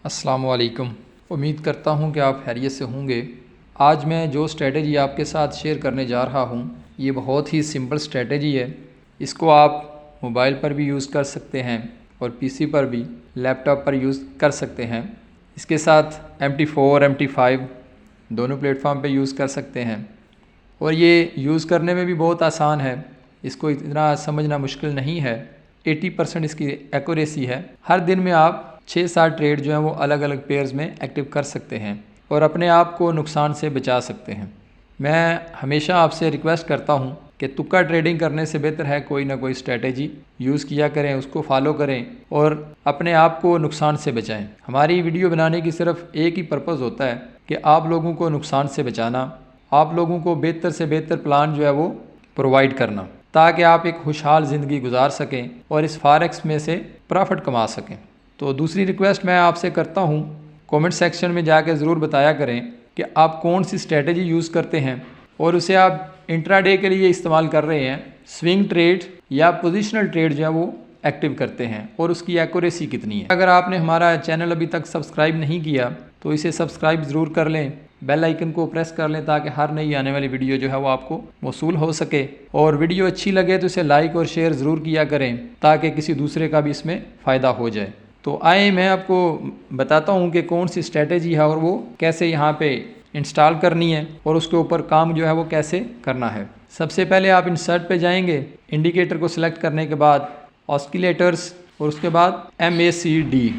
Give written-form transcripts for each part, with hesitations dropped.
अस्सलामु अलैकुम। उम्मीद करता हूँ कि आप खैरियत से होंगे। आज मैं जो स्ट्रेटजी आपके साथ शेयर करने जा रहा हूँ ये बहुत ही सिंपल स्ट्रेटजी है। इसको आप मोबाइल पर भी यूज़ कर सकते हैं और पीसी पर भी, लैपटॉप पर यूज़ कर सकते हैं। इसके साथ MT4 MT5 दोनों प्लेटफॉर्म पे यूज़ कर सकते हैं और ये यूज़ करने में भी बहुत आसान है। इसको इतना समझना मुश्किल नहीं है। 80% इसकी एक्यूरेसी है। हर दिन में आप 6-7 ट्रेड जो हैं वो अलग अलग पेयर्स में एक्टिव कर सकते हैं और अपने आप को नुकसान से बचा सकते हैं। मैं हमेशा आपसे रिक्वेस्ट करता हूं कि तुक्का ट्रेडिंग करने से बेहतर है कोई ना कोई स्ट्रेटजी यूज़ किया करें, उसको फॉलो करें और अपने आप को नुकसान से बचाएं। हमारी वीडियो बनाने की सिर्फ एक ही पर्पज़ होता है कि आप लोगों को नुकसान से बचाना, आप लोगों को बेहतर से बेहतर प्लान जो है वो प्रोवाइड करना, ताकि आप एक खुशहाल ज़िंदगी गुजार सकें और इस फॉरेक्स में से प्रॉफिट कमा सकें। तो दूसरी रिक्वेस्ट मैं आपसे करता हूं, कमेंट सेक्शन में जाकर ज़रूर बताया करें कि आप कौन सी स्ट्रेटजी यूज़ करते हैं और उसे आप इंट्राडे के लिए इस्तेमाल कर रहे हैं, स्विंग ट्रेड या पोजिशनल ट्रेड जो है वो एक्टिव करते हैं और उसकी एक्यूरेसी कितनी है। अगर आपने हमारा चैनल अभी तक सब्सक्राइब नहीं किया तो इसे सब्सक्राइब ज़रूर कर लें, बेल आइकन को प्रेस कर लें ताकि हर नई आने वाली वीडियो जो है वो आपको मौसूल हो सके। और वीडियो अच्छी लगे तो इसे लाइक और शेयर ज़रूर किया करें ताकि किसी दूसरे का भी इसमें फ़ायदा हो जाए। तो आए मैं आपको बताता हूँ कि कौन सी स्ट्रेटजी है और वो कैसे यहाँ पे इंस्टॉल करनी है और उसके ऊपर काम जो है वो कैसे करना है। सबसे पहले आप इंसर्ट पे जाएंगे, इंडिकेटर को सिलेक्ट करने के बाद ऑस्किलेटर्स और उसके बाद MACD।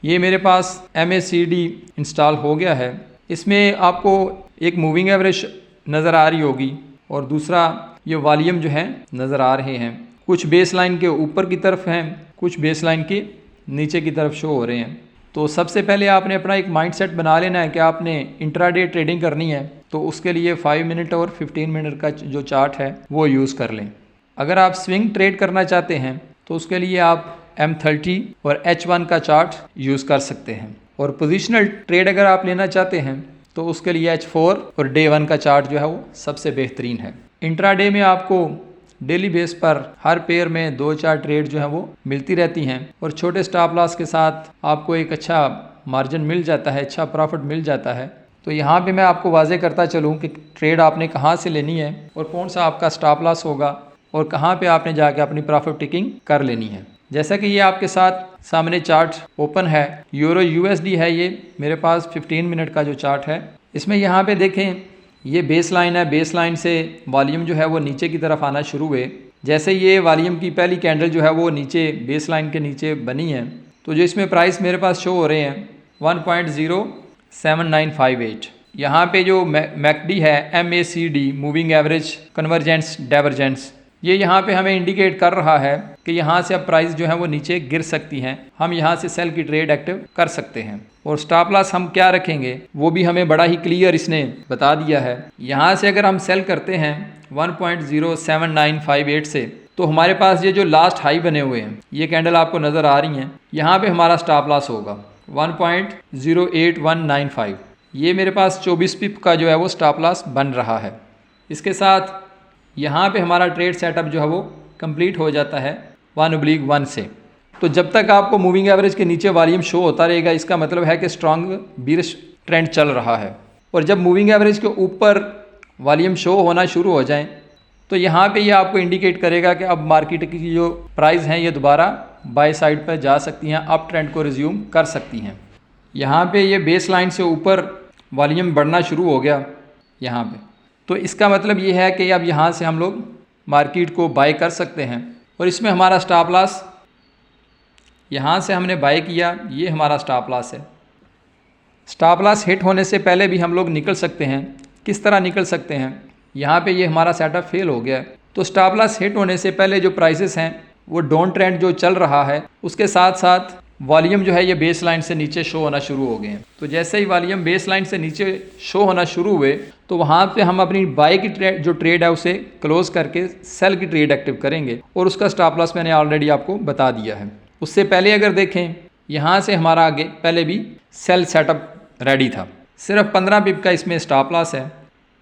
ये मेरे पास MACD इंस्टॉल हो गया है। इसमें आपको एक मूविंग एवरेज नज़र आ रही होगी और दूसरा ये वॉल्यूम जो है नज़र आ रहे हैं। कुछ बेस लाइन के ऊपर की तरफ हैं, कुछ बेस लाइन के नीचे की तरफ शो हो रहे हैं। तो सबसे पहले आपने अपना एक माइंडसेट बना लेना है कि आपने इंट्राडे ट्रेडिंग करनी है, तो उसके लिए 5 मिनट और 15 मिनट का जो चार्ट है वो यूज़ कर लें। अगर आप स्विंग ट्रेड करना चाहते हैं तो उसके लिए आप M30 और H1 का चार्ट यूज़ कर सकते हैं और पोजिशनल ट्रेड अगर आप लेना चाहते हैं तो उसके लिए H4 और डे 1 का चार्ट जो है वो सबसे बेहतरीन है। इंट्राडे में आपको डेली बेस पर हर पेयर में 2-4 ट्रेड जो है वो मिलती रहती हैं और छोटे स्टॉप लॉस के साथ आपको एक अच्छा मार्जिन मिल जाता है, अच्छा प्रॉफिट मिल जाता है। तो यहाँ पे मैं आपको वाजे करता चलूँ कि ट्रेड आपने कहाँ से लेनी है और कौन सा आपका स्टॉप लॉस होगा और कहाँ पे आपने जाके अपनी प्रॉफिट टेकिंग कर लेनी है। जैसा कि ये आपके साथ सामने चार्ट ओपन है, यूरो USD है, ये मेरे पास 15 मिनट का जो चार्ट है। इसमें यहाँ पे देखें ये बेस लाइन है, बेस लाइन से वॉल्यूम जो है वो नीचे की तरफ आना शुरू हुए। जैसे ये वॉल्यूम की पहली कैंडल जो है वो नीचे बेस लाइन के नीचे बनी है, तो जो इसमें प्राइस मेरे पास शो हो रहे हैं 1.07958। यहाँ पे जो MACD है, MACD moving average convergence divergence, ये यहाँ पे हमें इंडिकेट कर रहा है कि यहाँ से अब प्राइस जो है वो नीचे गिर सकती हैं। हम यहाँ से सेल की ट्रेड एक्टिव कर सकते हैं और स्टॉप लॉस हम क्या रखेंगे वो भी हमें बड़ा ही क्लियर इसने बता दिया है। यहाँ से अगर हम सेल करते हैं 1.07958 से तो हमारे पास ये जो लास्ट हाई बने हुए हैं, ये कैंडल आपको नज़र आ रही हैं, यहाँ पे हमारा स्टॉप लॉस होगा 1.08195। ये मेरे पास 24 पिप का जो है वो स्टॉप लॉस बन रहा है। इसके साथ यहाँ पे हमारा ट्रेड सेटअप जो है वो कंप्लीट हो जाता है 1/1 से। तो जब तक आपको मूविंग एवरेज के नीचे वॉल्यूम शो होता रहेगा इसका मतलब है कि स्ट्रॉन्ग बीरिश ट्रेंड चल रहा है। और जब मूविंग एवरेज के ऊपर वॉल्यूम शो होना शुरू हो जाए तो यहाँ पे ये आपको इंडिकेट करेगा कि अब मार्केट की जो प्राइस हैं ये दोबारा बाय साइड पर जा सकती हैं, अप ट्रेंड को रिज्यूम कर सकती हैं। यहाँ पे ये बेस लाइन से ऊपर वॉल्यूम बढ़ना शुरू हो गया यहाँ पे, तो इसका मतलब ये है कि अब यहाँ से हम लोग मार्केट को बाय कर सकते हैं और इसमें हमारा स्टॉप लॉस, यहाँ से हमने बाय किया, ये हमारा स्टॉप लॉस है। स्टॉप लॉस हिट होने से पहले भी हम लोग निकल सकते हैं। किस तरह निकल सकते हैं? यहाँ पे ये हमारा सेटअप फेल हो गया है, तो स्टॉप लॉस हिट होने से पहले जो प्राइसेस हैं वो डाउन ट्रेंड जो चल रहा है उसके साथ साथ वॉल्यूम जो है ये बेस लाइन से नीचे शो होना शुरू हो गए हैं। तो जैसे ही वॉल्यूम बेस लाइन से नीचे शो होना शुरू हुए तो वहाँ पे हम अपनी बाय की जो ट्रेड है उसे क्लोज करके सेल की ट्रेड एक्टिव करेंगे और उसका स्टॉप लॉस मैंने ऑलरेडी आपको बता दिया है। उससे पहले अगर देखें यहाँ से हमारा आगे पहले भी सेल सेटअप रेडी था, सिर्फ 15 पिप का इसमें स्टॉप लॉस है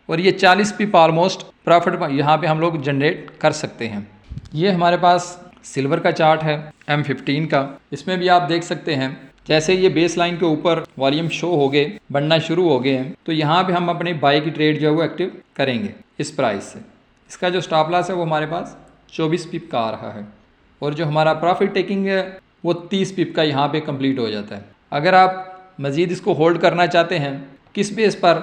और ये 40 पिप ऑलमोस्ट प्रॉफिट यहाँ पे हम लोग जनरेट कर सकते हैं। ये हमारे पास सिल्वर का चार्ट है M15 का। इसमें भी आप देख सकते हैं जैसे ये बेस लाइन के ऊपर वॉल्यूम शो हो गए, बढ़ना शुरू हो गए हैं, तो यहाँ पे हम अपनी बाई की ट्रेड जो है वो एक्टिव करेंगे इस प्राइस से। इसका जो स्टॉप लॉस है वो हमारे पास 24 पिप का आ रहा है और जो हमारा प्रॉफिट टेकिंग है वो 30 पिप का यहाँ पे कंप्लीट हो जाता है। अगर आप मज़ीद इसको होल्ड करना चाहते हैं किस बेस पर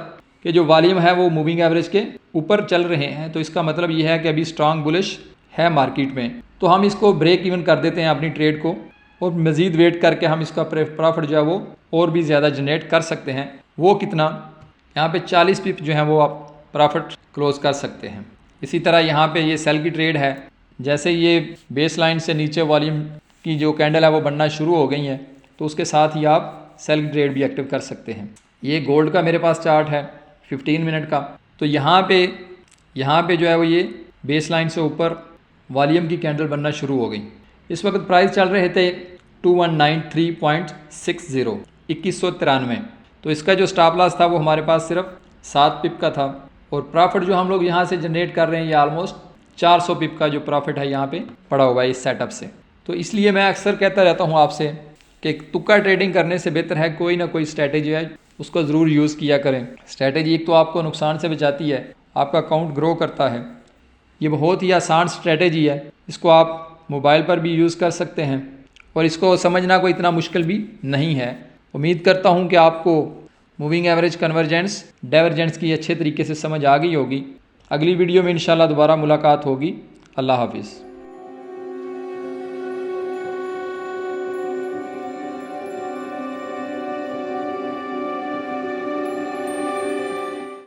कि जो वॉल्यूम है वो मूविंग एवरेज के ऊपर चल रहे हैं, तो इसका मतलब ये है कि अभी स्ट्रॉन्ग बुलिश है मार्केट में, तो हम इसको ब्रेक इवन कर देते हैं अपनी ट्रेड को और मज़ीद वेट करके हम इसका प्रॉफिट जो है वो और भी ज़्यादा जनरेट कर सकते हैं। वो कितना, यहाँ पे 40 पिप जो है वो आप प्रॉफिट क्लोज कर सकते हैं। इसी तरह यहाँ पे ये सेल की ट्रेड है, जैसे ये बेस लाइन से नीचे वॉल्यूम की जो कैंडल है वो बनना शुरू हो गई है, तो उसके साथ ही आप सेल की ट्रेड भी एक्टिव कर सकते हैं। ये गोल्ड का मेरे पास चार्ट है 15 मिनट का, तो यहाँ पे जो है वो ये बेस लाइन से ऊपर वॉल्यूम की कैंडल बनना शुरू हो गई। इस वक्त प्राइस चल रहे थे 2193.60 2193, तो इसका जो स्टॉप लॉस था वो हमारे पास सिर्फ 7 पिप का था और प्रॉफिट जो हम लोग यहाँ से जनरेट कर रहे हैं ये ऑलमोस्ट 400 पिप का जो प्रॉफिट है यहाँ पे पड़ा हुआ है इस सेटअप से। तो इसलिए मैं अक्सर कहता रहता हूँ आपसे कि तुक्का ट्रेडिंग करने से बेहतर है कोई ना कोई स्ट्रैटेजी है उसको ज़रूर यूज़ किया करें। स्ट्रैटेजी एक तो आपको नुकसान से बचाती है, आपका अकाउंट ग्रो करता है। ये बहुत ही आसान स्ट्रैटेजी है, इसको आप मोबाइल पर भी यूज़ कर सकते हैं और इसको समझना कोई इतना मुश्किल भी नहीं है। उम्मीद करता हूँ कि आपको मूविंग एवरेज, कन्वर्जेंस, डाइवर्जेंस की अच्छे तरीके से समझ आ गई होगी। अगली वीडियो में इंशाल्लाह दोबारा मुलाकात होगी। अल्लाह हाफिज़।